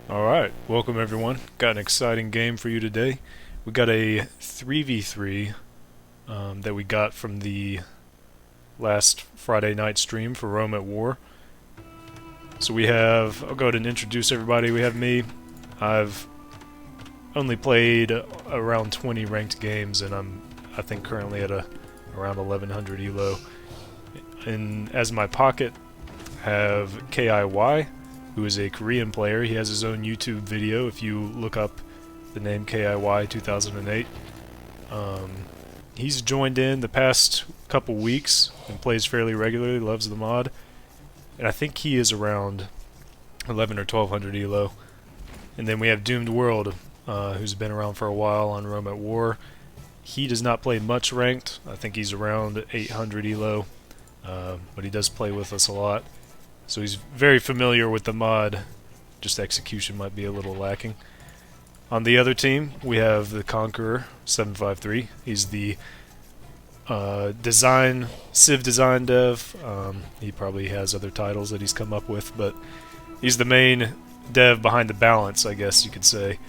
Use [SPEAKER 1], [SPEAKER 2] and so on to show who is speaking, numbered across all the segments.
[SPEAKER 1] Alright, welcome everyone. Got an exciting game for you today. We got a 3v3 that we got from the last Friday night stream for Rome at War. So I'll go ahead and introduce everybody. We have me. I've only played around 20 ranked games and I think currently at around 1100 elo. And as my pocket, I have KIY, who is a Korean player. He has his own YouTube video if you look up the name KIY 2008. He's joined in the past couple weeks and plays fairly regularly, loves the mod. And I think he is around 11 or 1200 elo. And then we have Doomed World, who's been around for a while on Rome at War. He does not play much ranked. I think he's around 800 elo, but he does play with us a lot. So he's very familiar with the mod, just execution might be a little lacking. On the other team, we have the Conqueror 753. He's the Civ design dev. He probably has other titles that he's come up with, but he's the main dev behind the balance, I guess you could say,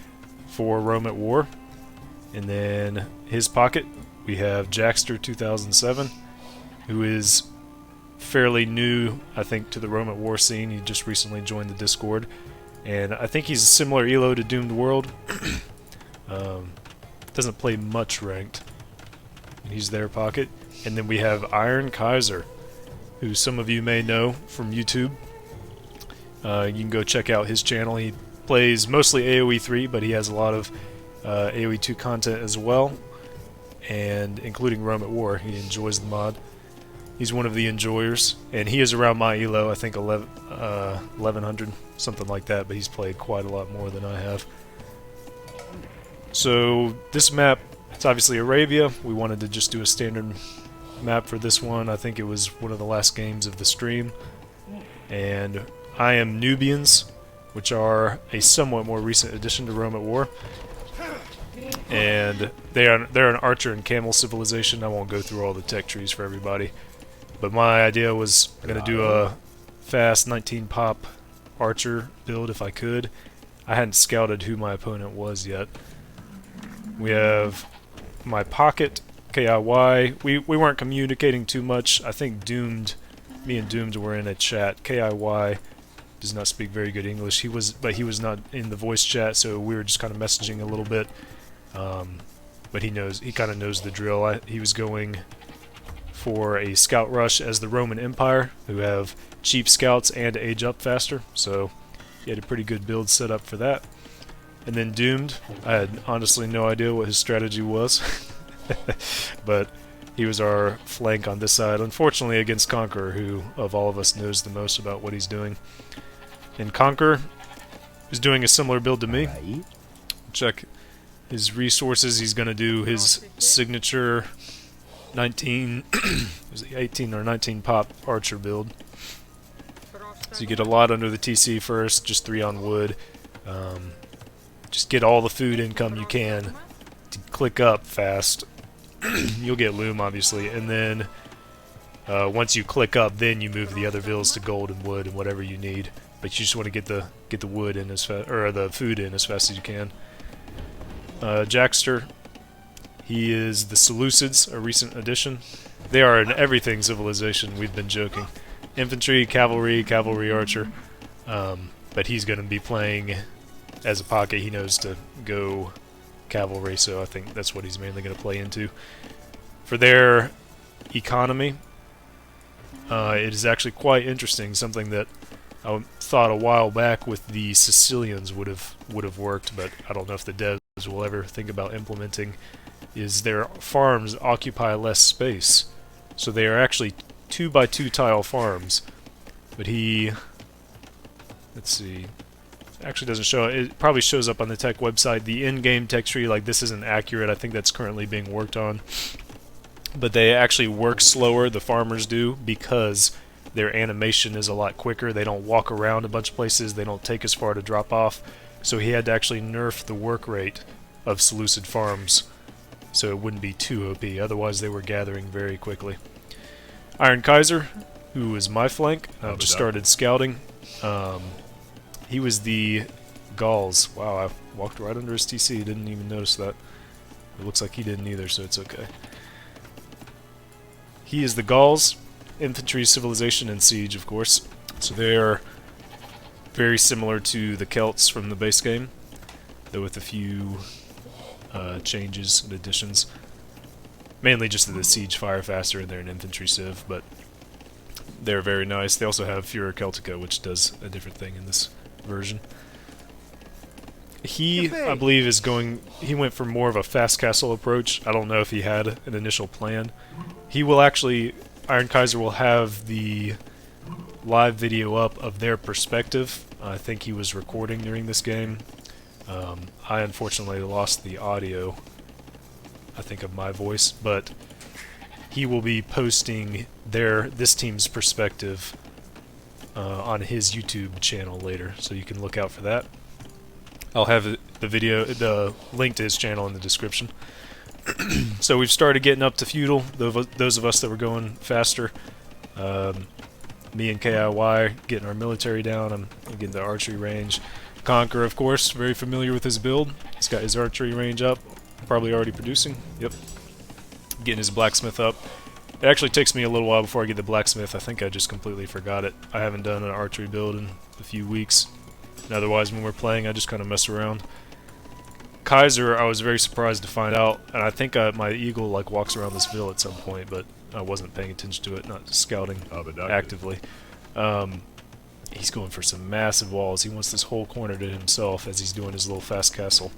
[SPEAKER 1] for Rome at War. And then his pocket, we have Jackster 2007, who is fairly new, I think, to the Rome at War scene. He just recently joined the Discord, and I think he's a similar elo to Doomed World. Doesn't play much ranked. He's their pocket. And then we have Iron Kaiser, who some of you may know from YouTube. You can go check out his channel. He plays mostly AoE 3, but he has a lot of AoE 2 content as well, and including Rome at War. He enjoys the mod. He's one of the enjoyers, and he is around my elo, I think 1100, something like that, but he's played quite a lot more than I have. So this map, it's obviously Arabia. We wanted to just do a standard map for this one. I think it was one of the last games of the stream. And I am Nubians, which are a somewhat more recent addition to Rome at War. And they're an archer and camel civilization. I won't go through all the tech trees for everybody. But my idea was going to do a fast 19 pop archer build if I could. I hadn't scouted who my opponent was yet. We have my pocket, KIY. We weren't communicating too much. I think me and Doomed were in a chat. KIY does not speak very good English. But he was not in the voice chat, so we were just kind of messaging a little bit. But he kind of knows the drill. He was going for a scout rush as the Roman Empire, who have cheap scouts and age up faster, so he had a pretty good build set up for that. And then Doomed, I had honestly no idea what his strategy was, but he was our flank on this side, unfortunately against Conqueror, who of all of us knows the most about what he's doing. And Conqueror is doing a similar build to me. Check his resources. He's going to do his signature 18 or 19 pop archer build. So you get a lot under the TC first, just 3 on wood. Just get all the food income you can to click up fast. You'll get loom obviously, and then once you click up, then you move the other villas to gold and wood and whatever you need. But you just want to get the wood in as fast, or the food in as fast as you can. Jackster, he is the Seleucids, a recent addition. They are an everything civilization, we've been joking. Infantry, cavalry archer. But he's going to be playing as a pocket. He knows to go cavalry, so I think that's what he's mainly going to play into. For their economy, it is actually quite interesting, something that I thought a while back with the Sicilians would have worked, but I don't know if the devs will ever think about implementing, is their farms occupy less space. So they are actually 2x2 tile farms. But let's see, it actually doesn't show, it probably shows up on the tech website. The in-game tech tree, like, this isn't accurate. I think that's currently being worked on. But they actually work slower, the farmers do, because their animation is a lot quicker. They don't walk around a bunch of places, they don't take as far to drop off. So he had to actually nerf the work rate of Seleucid farms so it wouldn't be too OP, otherwise they were gathering very quickly. Iron Kaiser, who is my flank, just started scouting. He was the Gauls. Wow, I walked right under his TC, didn't even notice that. It looks like he didn't either, so it's okay. He is the Gauls, infantry, civilization, and siege, of course. So they are very similar to the Celts from the base game, though with a few changes and additions. Mainly just that the siege fire faster and they're an infantry civ, but they're very nice. They also have Furor Celtica, which does a different thing in this version. He, I believe, is going... He went for more of a fast castle approach. I don't know if he had an initial plan. He will actually... Iron Kaiser will have the live video up of their perspective. I think he was recording during this game. I unfortunately lost the audio, I think, of my voice, but he will be posting this team's perspective on his YouTube channel later, so you can look out for that. I'll have the link to his channel in the description. So we've started getting up to feudal. Those of us that were going faster, me and KIY getting our military down. I'm getting the archery range. Conquer, of course, very familiar with his build. He's got his archery range up, probably already producing. Yep. Getting his blacksmith up. It actually takes me a little while before I get the blacksmith. I think I just completely forgot it. I haven't done an archery build in a few weeks. And otherwise, when we're playing, I just kind of mess around. Kaiser, I was very surprised to find out, and I think my eagle like walks around this ville at some point, but I wasn't paying attention to it, not scouting actively. He's going for some massive walls. He wants this whole corner to himself as he's doing his little fast castle.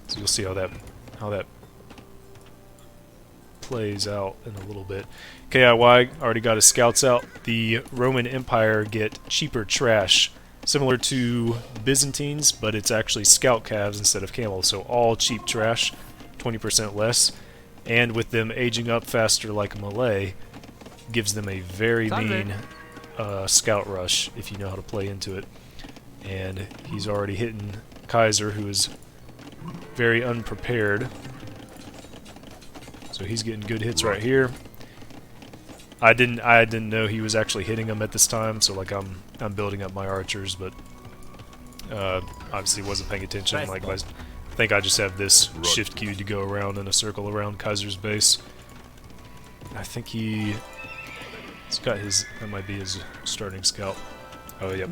[SPEAKER 1] So you'll see how that plays out in a little bit. KIY already got his scouts out. The Roman Empire get cheaper trash, similar to Byzantines, but it's actually scout calves instead of camels, so all cheap trash, 20% less. And with them aging up faster like Malay, gives them a very mean scout rush if you know how to play into it. And he's already hitting Kaiser, who is very unprepared. So he's getting good hits right here. I didn't know he was actually hitting him at this time, so like I'm building up my archers, but obviously wasn't paying attention. Like I think I just have this shift key to go around in a circle around Kaiser's base. I think he's got his, that might be his starting scout. Oh yep.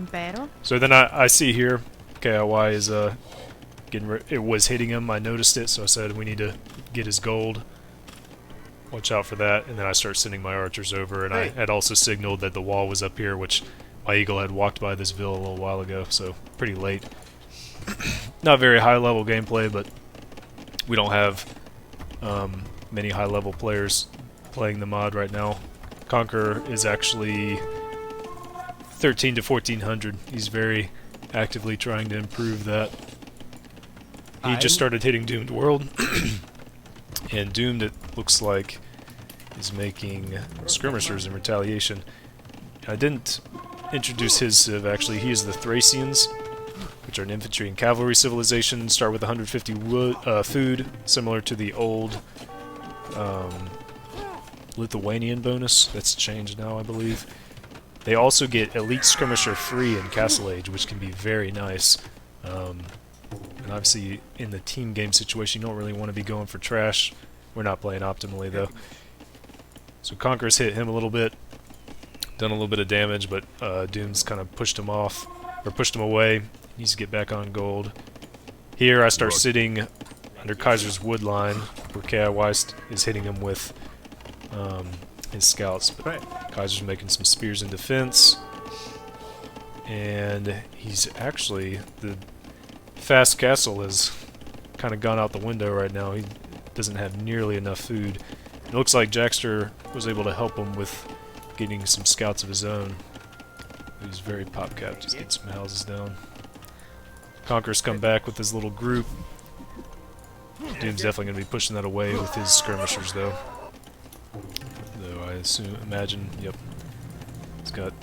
[SPEAKER 1] So then I see here KIY is it was hitting him. I noticed it, so I said we need to get his gold. Watch out for that, and then I start sending my archers over, and I had also signaled that the wall was up here, which my eagle had walked by this ville a little while ago, so pretty late. Not very high-level gameplay, but we don't have many high-level players playing the mod right now. Conqueror is actually 13 to 1400. He's very actively trying to improve that. He just started hitting Doomed World. And Doomed, it looks like, is making skirmishers in retaliation. I didn't introduce his civ, actually. He is the Thracians, which are an infantry and cavalry civilization. Start with 150 food, similar to the old Lithuanian bonus. That's changed now, I believe. They also get Elite Skirmisher free in Castle Age, which can be very nice. And obviously, in the team game situation, you don't really want to be going for trash. We're not playing optimally, though. So Conqueror's hit him a little bit, done a little bit of damage, but Doom's kind of pushed him off, or pushed him away. He needs to get back on gold. Here, I start sitting under Kaiser's wood line, where KIY is hitting him with his scouts. But Kaiser's making some spears in defense, and he's actually the fast castle has kind of gone out the window right now. He doesn't have nearly enough food. It looks like Jackster was able to help him with getting some scouts of his own. He's very pop-capped, just get some houses down. Conqueror's come back with his little group. Doom's definitely going to be pushing that away with his skirmishers, though. Though I imagine, yep, he's got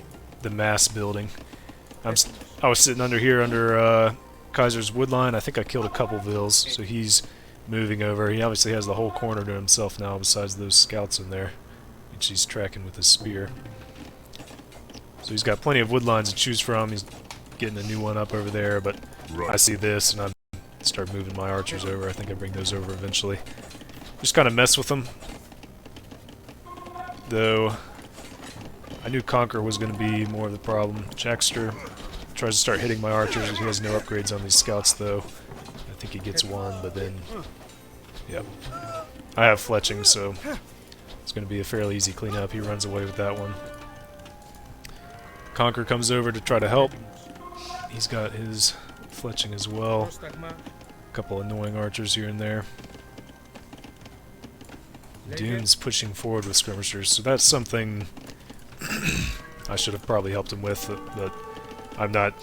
[SPEAKER 1] the mass building. I was sitting under here under Kaiser's woodline. I think I killed a couple vills, so he's moving over. He obviously has the whole corner to himself now, besides those scouts in there, which he's tracking with his spear. So he's got plenty of woodlines to choose from. He's getting a new one up over there, but I see this and I start moving my archers over. I think I bring those over eventually. Just kind of mess with them. Though, I knew Conquer was going to be more of the problem. Jackster tries to start hitting my archers. He has no upgrades on these scouts, though. I think he gets one, but then... Yep. I have fletching, so it's going to be a fairly easy cleanup. He runs away with that one. Conquer comes over to try to help. He's got his fletching as well. A couple annoying archers here and there. Dune's pushing forward with skirmishers, so that's something I should have probably helped him with, but I'm not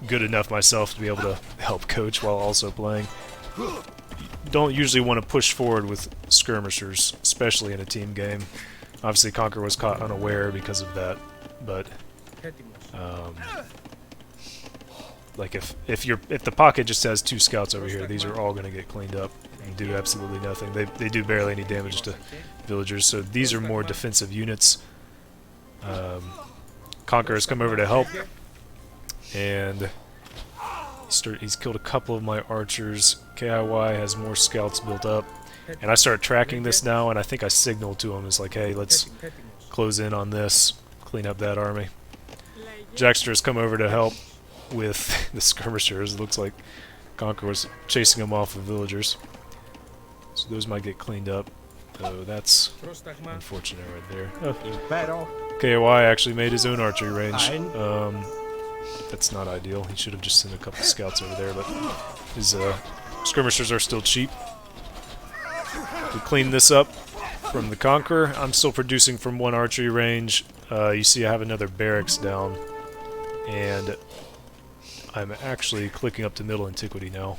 [SPEAKER 1] good enough myself to be able to help coach while also playing. You don't usually want to push forward with skirmishers, especially in a team game. Obviously Conquer was caught unaware because of that, but like if the pocket just has 2 scouts over here, these are all going to get cleaned up and do absolutely nothing. They do barely any damage to villagers, so these are more defensive units. Conquer has come over to help, and he's killed a couple of my archers. KIY has more scouts built up, and I start tracking this now, and I think I signal to him, it's like, hey, let's close in on this, clean up that army. Jackster has come over to help with the skirmishers. It looks like Conquer was chasing them off with villagers. So those might get cleaned up. Oh, that's unfortunate right there. Oh. KOI actually made his own archery range. That's not ideal. He should have just sent a couple scouts over there, but his skirmishers are still cheap. We clean this up from the Conqueror. I'm still producing from 1 archery range. You see I have another barracks down, and I'm actually clicking up to Middle Antiquity now.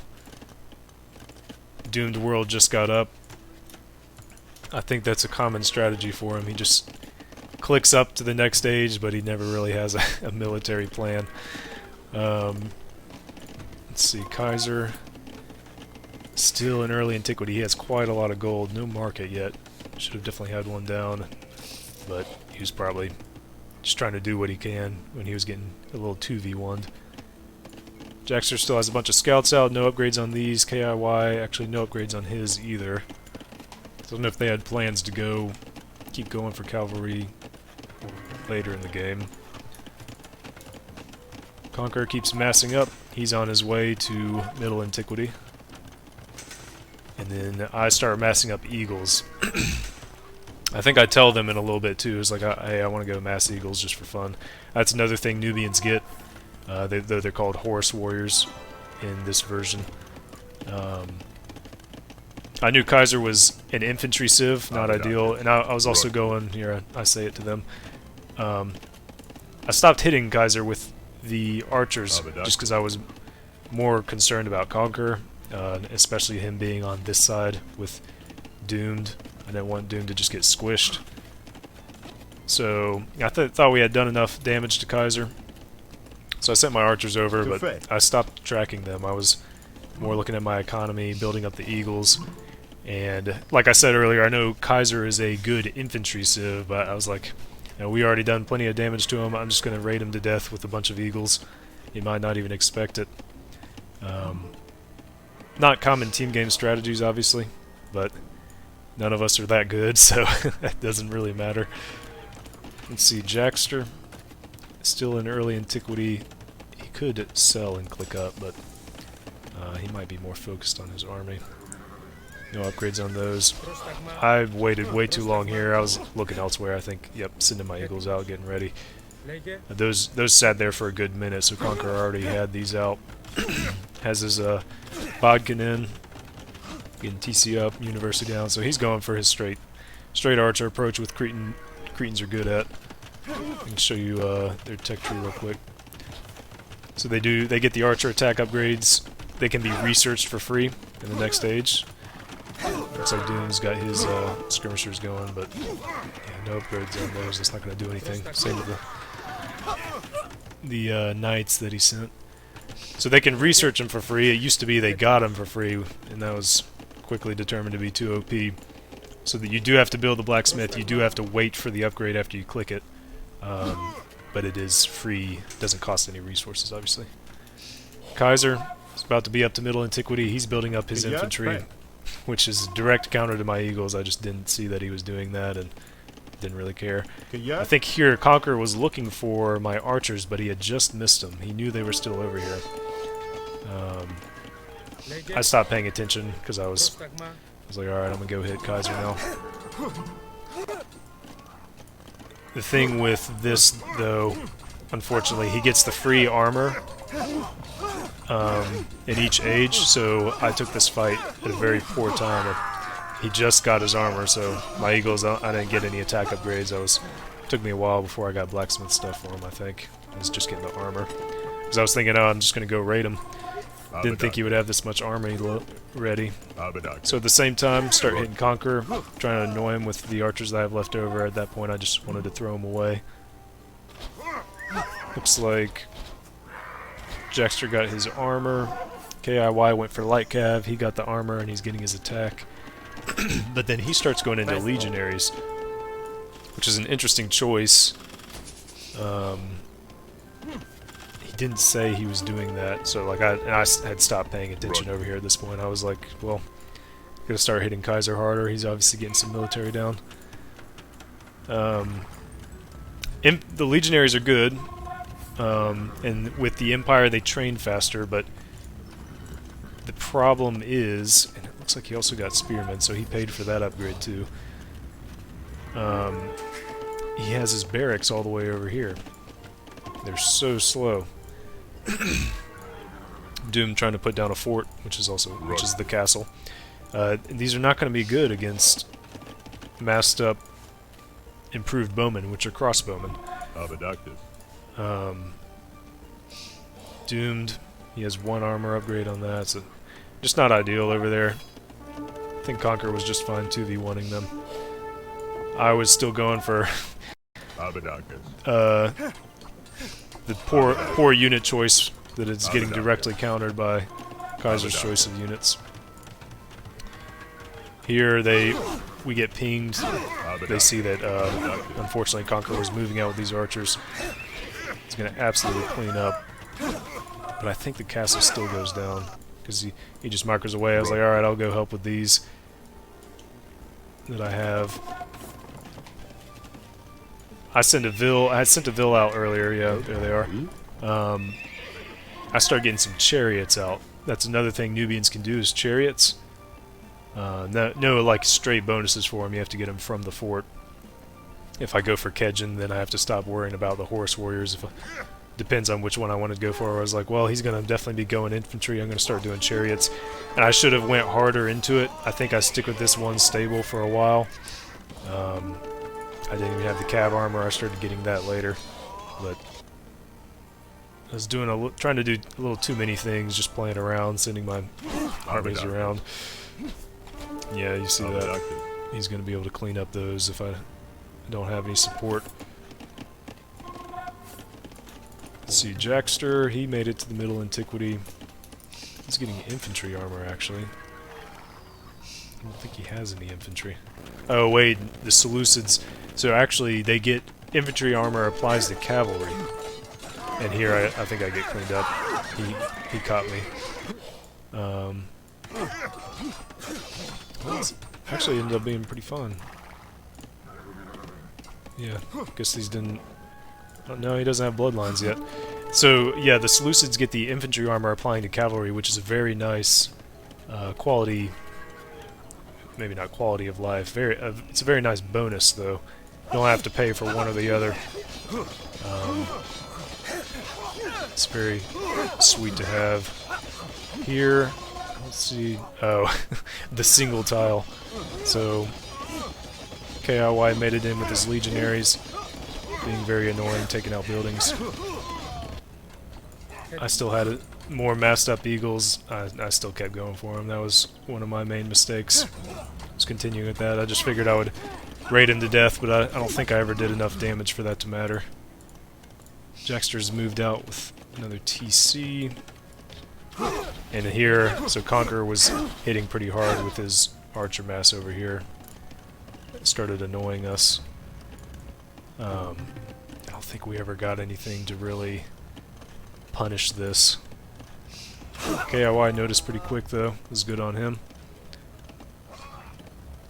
[SPEAKER 1] Doomed World just got up. I think that's a common strategy for him. He just clicks up to the next stage, but he never really has a military plan. Let's see, Kaiser, still in early antiquity. He has quite a lot of gold. No market yet. Should have definitely had one down, but he was probably just trying to do what he can when he was getting a little 2v1'd. Jackster still has a bunch of scouts out, no upgrades on these. KIY, actually no upgrades on his either. Don't know if they had plans to keep going for cavalry later in the game. Conqueror keeps massing up. He's on his way to Middle Antiquity. And then I start massing up eagles. I think I tell them in a little bit too. It's like, hey, I want to go mass eagles just for fun. That's another thing Nubians get. Though they're called horse warriors in this version. I knew Kaiser was an infantry civ, not ideal, and I was also going, here I say it to them, I stopped hitting Kaiser with the archers just because I was more concerned about Conquer, especially him being on this side with Doomed. I didn't want Doomed to just get squished. So I thought we had done enough damage to Kaiser. So I sent my archers over, but I stopped tracking them. I was more looking at my economy, building up the eagles. And like I said earlier, I know Kaiser is a good infantry civ, but I was like, we already done plenty of damage to him. I'm just going to raid him to death with a bunch of eagles. He might not even expect it. Not common team game strategies, obviously, but none of us are that good, so that doesn't really matter. Let's see, Jackster, still in early antiquity. He could sell and click up, but he might be more focused on his army. No upgrades on those. I've waited way too long here. I was looking elsewhere, I think. Yep, sending my eagles out, getting ready. Those sat there for a good minute, so Conqueror already had these out. Has his Bodkin in, getting TC up, University down, so he's going for his straight archer approach, with Cretans are good at. I can show you their tech tree real quick. So they get the archer attack upgrades. They can be researched for free in the next stage. Looks like Doom's got his skirmishers going, but yeah, no upgrades on those. That's not going to do anything. Same with the knights that he sent. So they can research them for free. It used to be they got them for free, and that was quickly determined to be too OP. So that you do have to build the blacksmith. You do have to wait for the upgrade after you click it. But it is free. Doesn't cost any resources, obviously. Kaiser is about to be up to Middle Antiquity. He's building up his infantry, which is a direct counter to my Eagles. I just didn't see that he was doing that and didn't really care. I think here Conqueror was looking for my archers, but he had just missed them. He knew they were still over here. I stopped paying attention because I was like, alright, I'm gonna go hit Kaiser now. The thing with this, though, unfortunately, he gets the free armor in each age, so I took this fight at a very poor time. He just got his armor, so my Eagles, I didn't get any attack upgrades. It took me a while before I got blacksmith stuff for him, I think. I was just getting the armor. Because I was thinking, oh, I'm just going to go raid him. Didn't think he would have this much armor ready. So at the same time, start hitting Conqueror, trying to annoy him with the archers that I have left over. At that point, I just wanted to throw him away. Looks like Jackster got his armor. KIY went for light cav. He got the armor and he's getting his attack. But then he starts going into legionaries, which is an interesting choice. He didn't say he was doing that, so like I had stopped paying attention over here at this point. I was like, well, gotta start hitting Kaiser harder. He's obviously getting some military down. The legionaries are good, and with the Empire they train faster, but the problem is, and it looks like he also got spearmen, so he paid for that upgrade too. He has his barracks all the way over here. They're so slow. Doom trying to put down a fort, which is the castle. These are not going to be good against massed up improved bowmen, which are crossbowmen. Doomed. He has one armor upgrade on that, so just not ideal over there. I think Conqueror was just fine 2v1ing them. I was still going for the poor unit choice that is getting directly countered by Kaiser's choice of units. Here we get pinged. They see that unfortunately Conqueror was moving out with these archers. He's going to absolutely clean up. But I think the castle still goes down because he just markers away. I was like, alright, I'll go help with these that I have. I had sent a Vil out earlier. Yeah, there they are. I started getting some chariots out. That's another thing Nubians can do is chariots. No, like straight bonuses for them. You have to get them from the fort. If I go for Kedjan, then I have to stop worrying about the horse warriors. Depends on which one I wanted to go for. I was like, well, he's going to definitely be going infantry. I'm going to start doing chariots. And I should have went harder into it. I think I stick with this one stable for a while. I didn't even have the cav armor. I started getting that later. But I was trying to do a little too many things, just playing around, sending my armies around. Yeah, you see that. He's going to be able to clean up those if I don't have any support. Let's see, Jackster, he made it to the Middle Antiquity. He's getting infantry armor, actually. I don't think he has any infantry. Oh, wait, the Seleucids. So actually, they get infantry armor applies to cavalry. And here, I think I get cleaned up. He caught me. Well, actually ended up being pretty fun. Yeah, guess these didn't... Oh, no, he doesn't have bloodlines yet. So, yeah, the Seleucids get the infantry armor applying to cavalry, which is a very nice quality... Maybe not quality of life. It's a very nice bonus, though. You don't have to pay for one or the other. It's very sweet to have. Here, let's see. Oh, the single tile. So, KIY made it in with his legionaries, being very annoying, taking out buildings. I still had more massed up eagles. I still kept going for him. That was one of my main mistakes. I was continuing with that. I just figured I would raid him to death, but I don't think I ever did enough damage for that to matter. Jackster's moved out with another TC. And here, so Conqueror was hitting pretty hard with his archer mass over here. It started annoying us. I don't think we ever got anything to really punish this. KIY noticed pretty quick though. It was good on him.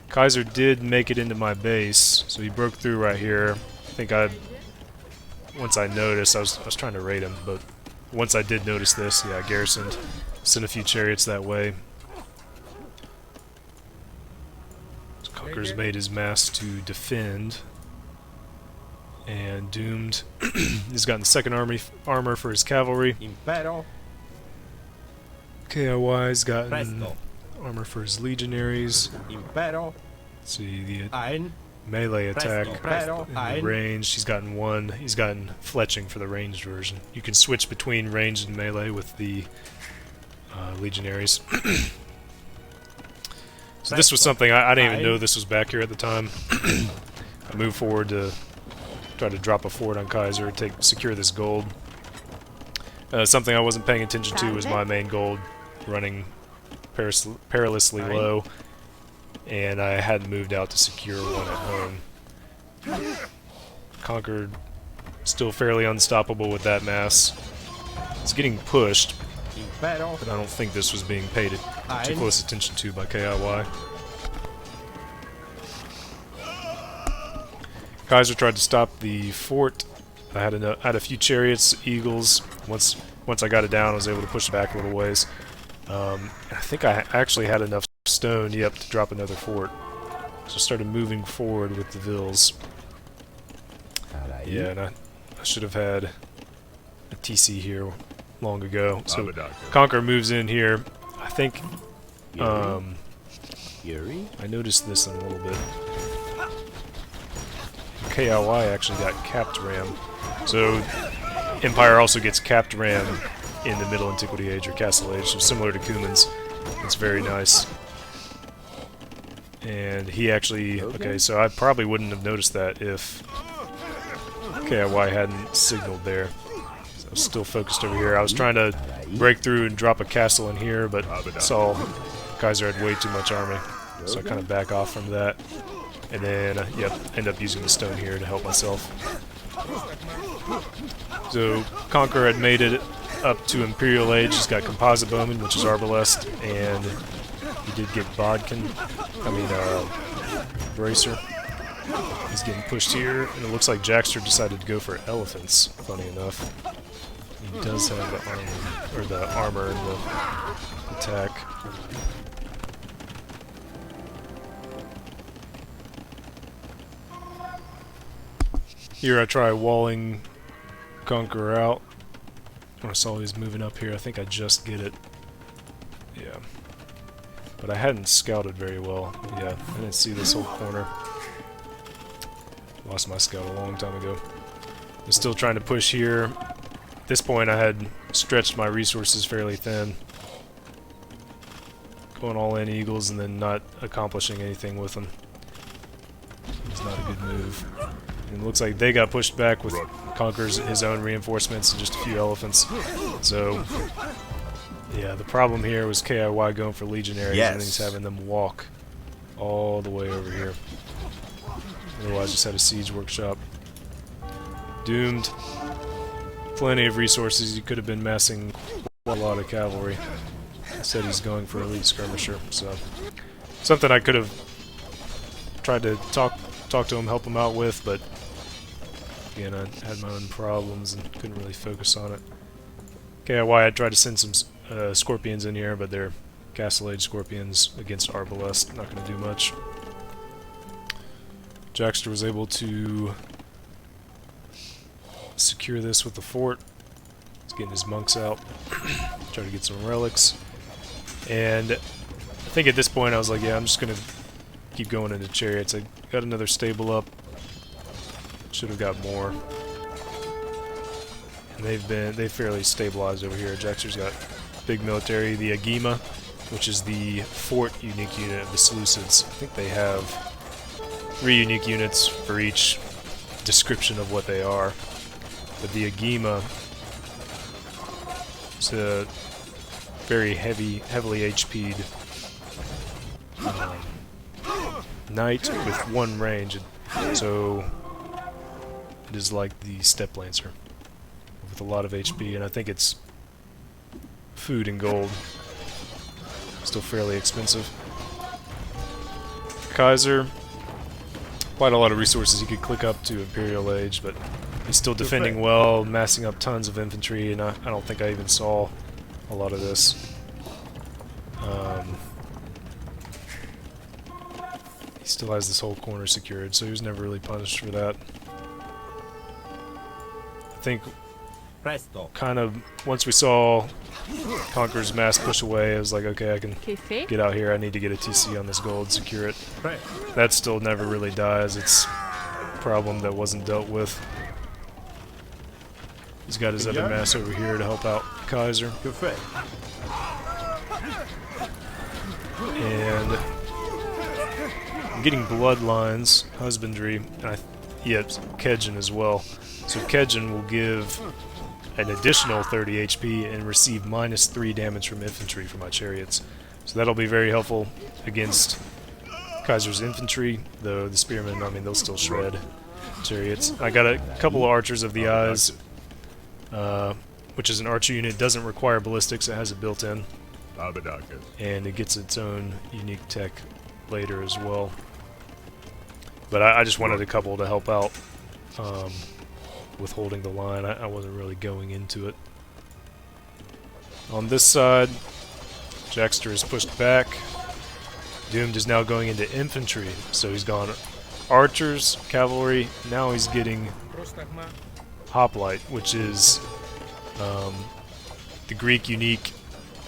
[SPEAKER 1] Kaiser did make it into my base, so he broke through right here. I think once I noticed, I was trying to raid him, but once I did notice this, yeah, I garrisoned, sent a few chariots that way. So Conqueror's made his mass to defend, and Doomed he's gotten second armor for his cavalry. KIY's gotten armor for his legionaries. Let's see the melee attack in the range. He's gotten one. He's gotten fletching for the ranged version. You can switch between ranged and melee with the legionaries. So this was something I didn't even know this was back here at the time. I moved forward to try to drop a fort on Kaiser, secure this gold. Something I wasn't paying attention to was my main gold running perilously low, and I hadn't moved out to secure one at home. Conquered still fairly unstoppable with that mass. It's getting pushed, but I don't think this was being paid too close attention to by KIY. Kaiser tried to stop the fort. I had a few chariots, eagles. Once I got it down, I was able to push it back a little ways. I think I actually had enough stone, to drop another fort. So I started moving forward with the Vils. Yeah, and I should have had a TC here long ago. So Conqueror moves in here. I think I noticed this in a little bit. KIY actually got capped ram. So Empire also gets capped ram in the Middle Antiquity Age or Castle Age, so similar to Cuman's. It's very nice. And he actually... Okay, so I probably wouldn't have noticed that if KIY hadn't signaled there. So I was still focused over here. I was trying to break through and drop a castle in here, but saw Kaiser had way too much army. So I kind of back off from that. And then, end up using the stone here to help myself. So Conqueror had made it up to Imperial Age. He's got Composite Bowman, which is Arbalest, and he did get Bodkin. Bracer. He's getting pushed here, and it looks like Jackster decided to go for elephants, funny enough. He does have the armor, and the attack. Here I try walling Conqueror out. I saw he's moving up here. I think I just get it. Yeah. But I hadn't scouted very well. Yeah, I didn't see this whole corner. Lost my scout a long time ago. I'm still trying to push here. At this point I had stretched my resources fairly thin. Going all in eagles and then not accomplishing anything with them. It's not a good move. And it looks like they got pushed back with Conqueror's his own reinforcements and just a few elephants. So, yeah, the problem here was KIY going for legionaries and he's having them walk all the way over here. Otherwise, just had a siege workshop. Doomed. Plenty of resources. He could have been massing a lot of cavalry. Instead, he's going for elite skirmisher. So, something I could have tried to talk to him, help him out with, but again, I had my own problems and couldn't really focus on it. KIY, I tried to send some scorpions in here, but they're Castle Age scorpions against Arbalest. Not going to do much. Jackster was able to secure this with the fort. He's getting his monks out. Try to get some relics. And I think at this point I was like, yeah, I'm just going to keep going into chariots. I got another stable up. Should have got more. And they've fairly stabilized over here. Jackster's got big military. The Agema, which is the fort unique unit of the Seleucids. I think they have 3 unique units for each description of what they are. But the Agema is a very heavily HP'd knight with 1 range, so it is like the Step Lancer with a lot of HP, and I think it's food and gold. Still fairly expensive. Kaiser, quite a lot of resources he could click up to Imperial Age, but he's still defending well, massing up tons of infantry, and I don't think I even saw a lot of this. He still has this whole corner secured, so he was never really punished for that. I think kind of once we saw Conqueror's mass push away, I was like, okay, I can get out here. I need to get a TC on this gold, secure it. That still never really dies. It's a problem that wasn't dealt with. He's got his other mass over here to help out Kaiser. And I'm getting bloodlines, husbandry, and Kedjan as well. So Kedjan will give an additional 30 HP and receive -3 damage from infantry for my chariots. So that'll be very helpful against Kaiser's infantry, though the spearmen, I mean, they'll still shred chariots. I got a couple of Archers of the Eyes, which is an archer unit, doesn't require ballistics, it has it built in. And it gets its own unique tech later as well. But I just wanted a couple to help out with holding the line. I wasn't really going into it. On this side, Jaxter is pushed back. Doomed is now going into infantry, so he's gone archers, cavalry, now he's getting hoplite, which is the Greek unique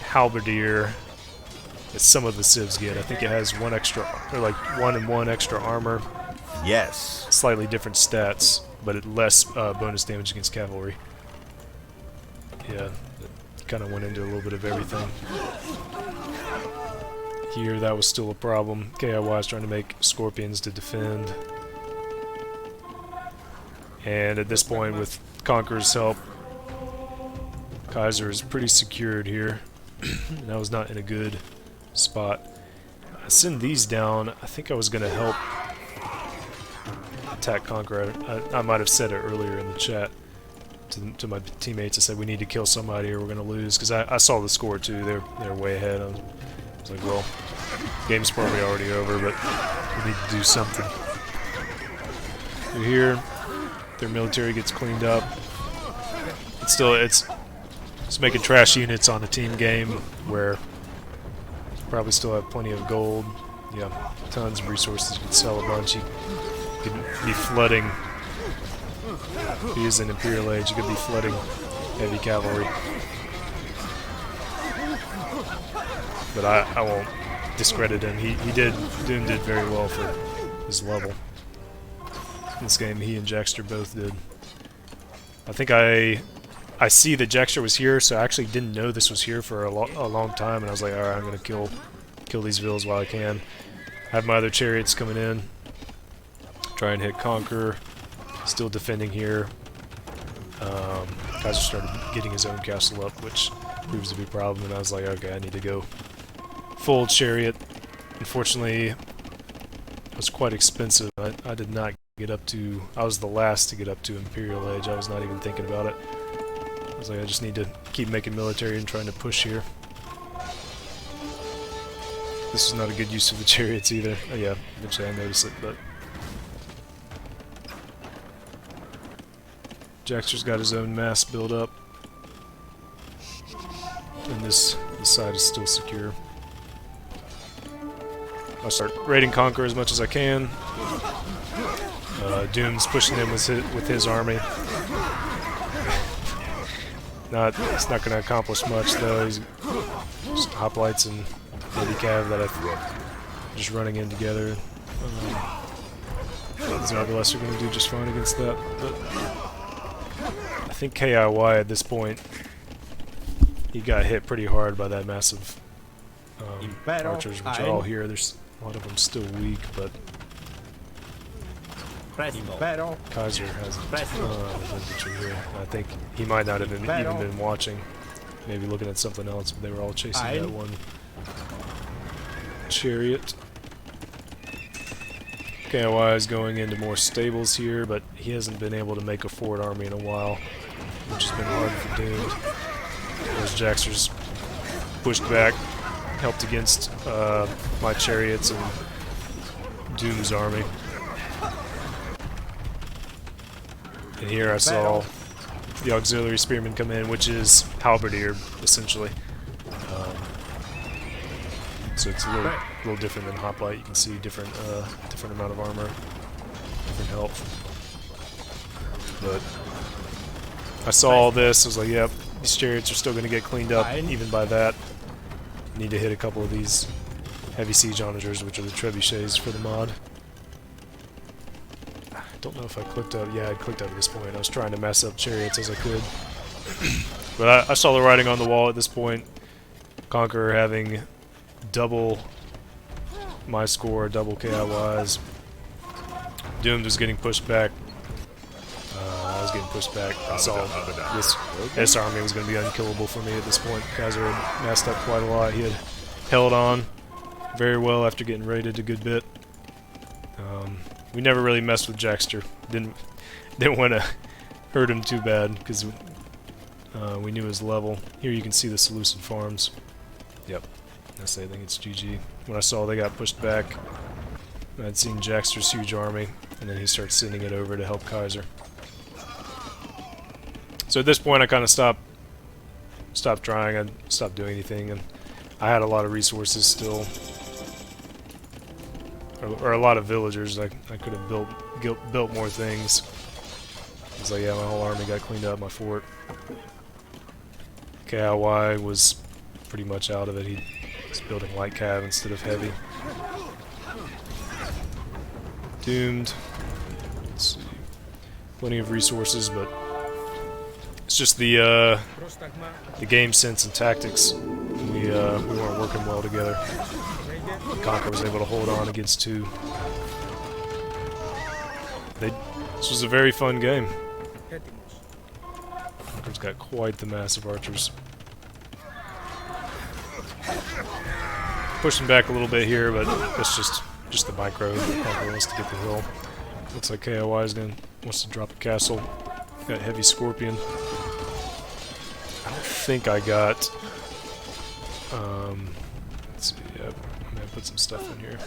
[SPEAKER 1] halberdier that some of the civs get. I think it has 1 extra, or like 1 and 1 extra armor.
[SPEAKER 2] Yes.
[SPEAKER 1] Slightly different stats, but it less bonus damage against cavalry. Yeah, it kind of went into a little bit of everything. Here, that was still a problem. KIY is trying to make scorpions to defend. And at this point, with Conqueror's help, Kaiser is pretty secured here. And I was not in a good spot. I send these down. I think I was going to help attack Conqueror. I might have said it earlier in the chat to my teammates. I said we need to kill somebody or we're going to lose, because I saw the score too. They're way ahead. I was like, well, game's probably already over, but we need to do something. They're here. Their military gets cleaned up. It's still it's making trash units on a team game where probably still have plenty of gold. Yeah, tons of resources. You can sell a bunch. You could be flooding. If he is in Imperial Age, you could be flooding heavy cavalry. But I won't discredit him. Doom did very well for his level. In this game, he and Jaxter both did. I think I see that Jaxter was here, so I actually didn't know this was here for a long time, and I was like, alright, I'm gonna kill these vills while I can. I have my other chariots coming in. Try and hit Conqueror. Still defending here. Kaiser started getting his own castle up, which proves to be a problem, and I was like, okay, I need to go full chariot. Unfortunately, it was quite expensive. I did not get up to... I was the last to get up to Imperial Age. I was not even thinking about it. I was like, I just need to keep making military and trying to push here. This is not a good use of the chariots either. Oh yeah, eventually I noticed it, but... Jaxter's got his own mass build up. And this side is still secure. I'll start raiding Conqueror as much as I can. Doom's pushing him with his army. It's not going to accomplish much though. He's just hoplites and heavy cav that I'm just running in together. These Arbalest are going to do just fine against that. But I think KIY at this point, he got hit pretty hard by that massive archers, which are all here. There's a lot of them still weak, but Kaiser has a ton of infantry here. I think he might not have even been watching, maybe looking at something else, but they were all chasing that one chariot. KIY is going into more stables here, but he hasn't been able to make a forward army in a while, which has been hard for Doomed. There's Jaxter's pushed back, helped against my chariots and Doom's army. And here I saw the auxiliary spearmen come in, which is halberdier, essentially. So it's a little different than hoplite. You can see different amount of armor, different health. But I saw all this. I was like, yep, these chariots are still going to get cleaned up even by that. Need to hit a couple of these heavy siege onagers, which are the trebuchets for the mod. I don't know if I clicked up. Yeah, I clicked up at this point. I was trying to mess up chariots as I could. But I saw the writing on the wall at this point. Conqueror having double my score, double KIYs. Doomed was getting pushed back. I was getting pushed back. I saw this army was going to be unkillable for me at this point. Kaiser had messed up quite a lot. He had held on very well after getting raided a good bit. We never really messed with Jackster. Didn't want to hurt him too bad because we knew his level. Here you can see the Seleucid farms. Yep. I think it's GG. When I saw they got pushed back, I'd seen Jackster's huge army, and then he starts sending it over to help Kaiser. So at this point, I kind of stopped trying. I stopped doing anything, and I had a lot of resources still, or a lot of villagers. I could have built more things. It's like, yeah, my whole army got cleaned up. My fort. KIY was pretty much out of it. He was building light cav instead of heavy. Doomed. Let's see. Plenty of resources, but it's just the game sense and tactics. We weren't working well together. Conquer was able to hold on against two. This was a very fun game. Conquer's got quite the massive archers. Pushing back a little bit here, but that's just the micro. Conquer wants to get the hill. Looks like KIY wants to drop a castle. Got heavy scorpion. I don't think I got. Let's see. Yep, I'm gonna put some stuff in here.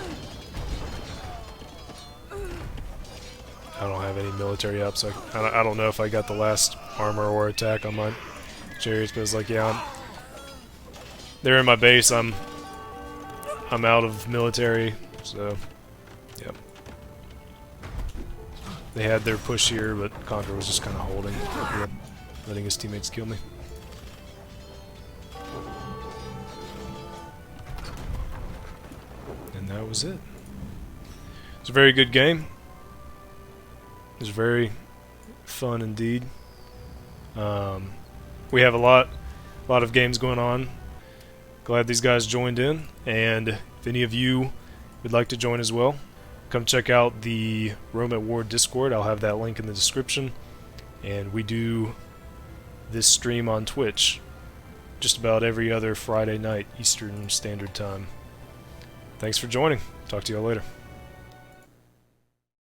[SPEAKER 1] I don't have any military up, so I don't know if I got the last armor or attack on my chariots. But it's like, yeah, they're in my base. I'm out of military, so yep. They had their push here, but Conquer was just kind of holding, letting his teammates kill me. And that was it. It's a very good game. It was very fun indeed. We have a lot of games going on. Glad these guys joined in, and if any of you would like to join as well, come check out the Rome at War Discord. I'll have that link in the description. And we do this stream on Twitch just about every other Friday night, Eastern Standard Time. Thanks for joining. Talk to you all later.